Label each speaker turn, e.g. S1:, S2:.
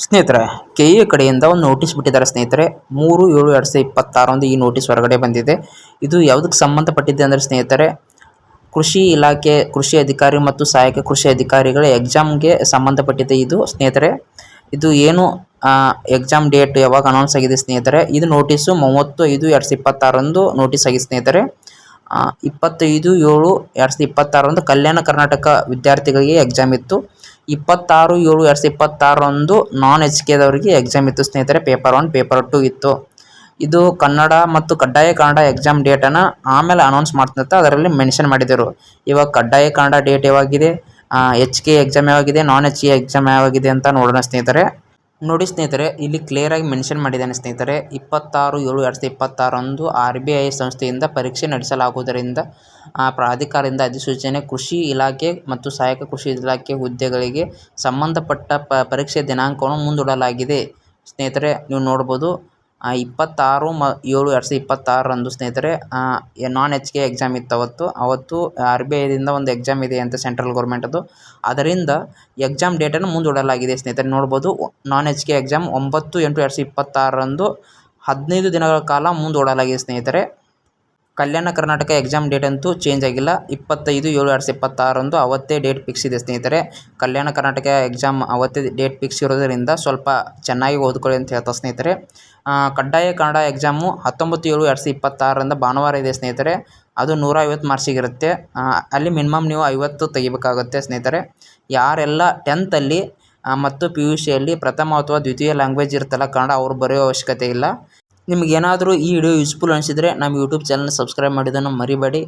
S1: ಸ್ನೇಹಿತರೆ, ಕೆಇಎ ಕಡೆಯಿಂದ ಒಂದು ನೋಟಿಸ್ ಬಿಟ್ಟಿದ್ದಾರೆ ಸ್ನೇಹಿತರೆ. 3/7/2026 ಈ ನೋಟಿಸ್ ಹೊರಗಡೆ ಬಂದಿದೆ. ಇದು ಯಾವುದಕ್ಕೆ ಸಂಬಂಧಪಟ್ಟಿದೆ ಅಂದರೆ ಸ್ನೇಹಿತರೆ, ಕೃಷಿ ಇಲಾಖೆ ಕೃಷಿ ಅಧಿಕಾರಿ ಮತ್ತು ಸಹಾಯಕ ಕೃಷಿ ಅಧಿಕಾರಿಗಳ ಎಕ್ಸಾಮ್ಗೆ ಸಂಬಂಧಪಟ್ಟಿದೆ ಇದು ಸ್ನೇಹಿತರೆ. ಇದು ಏನು ಎಕ್ಸಾಮ್ ಡೇಟ್ ಯಾವಾಗ ಅನೌನ್ಸ್ ಆಗಿದೆ ಸ್ನೇಹಿತರೆ, ಇದು ನೋಟಿಸು 30/5/2026 ನೋಟಿಸ್ ಆಗಿದೆ ಸ್ನೇಹಿತರೆ. 25/7/2026 ಕಲ್ಯಾಣ ಕರ್ನಾಟಕ ವಿದ್ಯಾರ್ಥಿಗಳಿಗೆ ಎಕ್ಸಾಮ್ ಇತ್ತು. 26/7/2026 ನಾನ್ HKದವರಿಗೆ ಎಕ್ಸಾಮ್ ಇತ್ತು ಸ್ನೇಹಿತರೆ. ಪೇಪರ್ 1 ಪೇಪರ್ 2 ಇತ್ತು. ಇದು ಕನ್ನಡ ಮತ್ತು ಕಡ್ಡಾಯ ಕನ್ನಡ ಎಕ್ಸಾಮ್ ಡೇಟನ್ನು ಆಮೇಲೆ ಅನೌನ್ಸ್ ಮಾಡ್ತಂತ ಅದರಲ್ಲಿ ಮೆನ್ಷನ್ ಮಾಡಿದರು. ಇವಾಗ ಕಡ್ಡಾಯ ಕನ್ನಡ ಡೇಟ್ ಯಾವಾಗಿದೆ, HK ಎಕ್ಸಾಮ್ ಯಾವಾಗಿದೆ, ನಾನ್ HK ಎಕ್ಸಾಮ್ ಯಾವಾಗಿದೆ ಅಂತ ನೋಡೋಣ ಸ್ನೇಹಿತರೆ. ನೋಡಿ ಸ್ನೇಹಿತರೆ, ಇಲ್ಲಿ ಕ್ಲಿಯರ್ ಆಗಿ ಮೆನ್ಷನ್ ಮಾಡಿದ್ದಾನೆ ಸ್ನೇಹಿತರೆ. 26/7/2026 RBI ಸಂಸ್ಥೆಯಿಂದ ಪರೀಕ್ಷೆ ನಡೆಸಲಾಗುವುದರಿಂದ ಪ್ರಾಧಿಕಾರದಿಂದ ಅಧಿಸೂಚನೆ. ಕೃಷಿ ಇಲಾಖೆ ಮತ್ತು ಸಹಾಯಕ ಕೃಷಿ ಇಲಾಖೆ ಹುದ್ದೆಗಳಿಗೆ ಸಂಬಂಧಪಟ್ಟ ಪರೀಕ್ಷೆ ದಿನಾಂಕವನ್ನು ಮುಂದೂಡಲಾಗಿದೆ ಸ್ನೇಹಿತರೆ. ನೀವು ನೋಡ್ಬೋದು 26/7/2026 ಸ್ನೇಹಿತರೆ ನಾನ್ HK ಎಕ್ಸಾಮ್ ಇತ್ತು. ಅವತ್ತು RBIದಿಂದ ಒಂದು ಎಕ್ಸಾಮ್ ಇದೆ ಅಂತ ಸೆಂಟ್ರಲ್ ಗೌರ್ಮೆಂಟದು, ಅದರಿಂದ ಎಕ್ಸಾಮ್ ಡೇಟನ್ನು ಮುಂದೂಡಲಾಗಿದೆ ಸ್ನೇಹಿತರೆ. ನೋಡ್ಬೋದು ನಾನ್ HK ಎಕ್ಸಾಮ್ 9/8/2026 15 ದಿನಗಳ ಕಾಲ ಮುಂದೂಡಲಾಗಿದೆ ಸ್ನೇಹಿತರೆ. ಕಲ್ಯಾಣ ಕರ್ನಾಟಕ ಎಕ್ಸಾಮ್ ಡೇಟ್ ಅಂತೂ ಚೇಂಜ್ ಆಗಿಲ್ಲ. 25/7/2026 ಅವತ್ತೇ ಡೇಟ್ ಫಿಕ್ಸ್ ಇದೆ ಸ್ನೇಹಿತರೆ. ಕಲ್ಯಾಣ ಕರ್ನಾಟಕ ಎಕ್ಸಾಮ್ ಅವತ್ತೇ ಡೇಟ್ ಫಿಕ್ಸ್ ಇರೋದರಿಂದ ಸ್ವಲ್ಪ ಚೆನ್ನಾಗಿ ಓದ್ಕೊಳ್ಳಿ ಅಂತ ಹೇಳ್ತಾ ಸ್ನೇಹಿತರೆ. ಕಡ್ಡಾಯ ಕನ್ನಡ ಎಕ್ಸಾಮು 19/7/2026 ಭಾನುವಾರ ಇದೆ ಸ್ನೇಹಿತರೆ. ಅದು 150 ಮಾರ್ಕ್ಸಿಗಿರುತ್ತೆ. ಅಲ್ಲಿ ಮಿನಿಮಮ್ ನೀವು 50 ತೆಗಿಬೇಕಾಗುತ್ತೆ ಸ್ನೇಹಿತರೆ. ಯಾರೆಲ್ಲ 10th ಮತ್ತು PUCಯಲ್ಲಿ ಪ್ರಥಮ ಅಥವಾ ದ್ವಿತೀಯ ಲ್ಯಾಂಗ್ವೇಜ್ ಇರುತ್ತಲ್ಲ ಕನ್ನಡ, ಅವ್ರು ಬರೆಯೋ ಅವಶ್ಯಕತೆ ಇಲ್ಲ. ನಿಮಗೇನಾದರೂ ಈ ವಿಡಿಯೋ ಯೂಸ್ಫುಲ್ ಅನಿಸಿದರೆ ನಮ್ಮ ಯೂಟ್ಯೂಬ್ ಚಾನಲ್ ಸಬ್ಸ್ಕ್ರೈಬ್ ಮಾಡಿದ್ದನ್ನು ಮರಿಬೇಡಿ.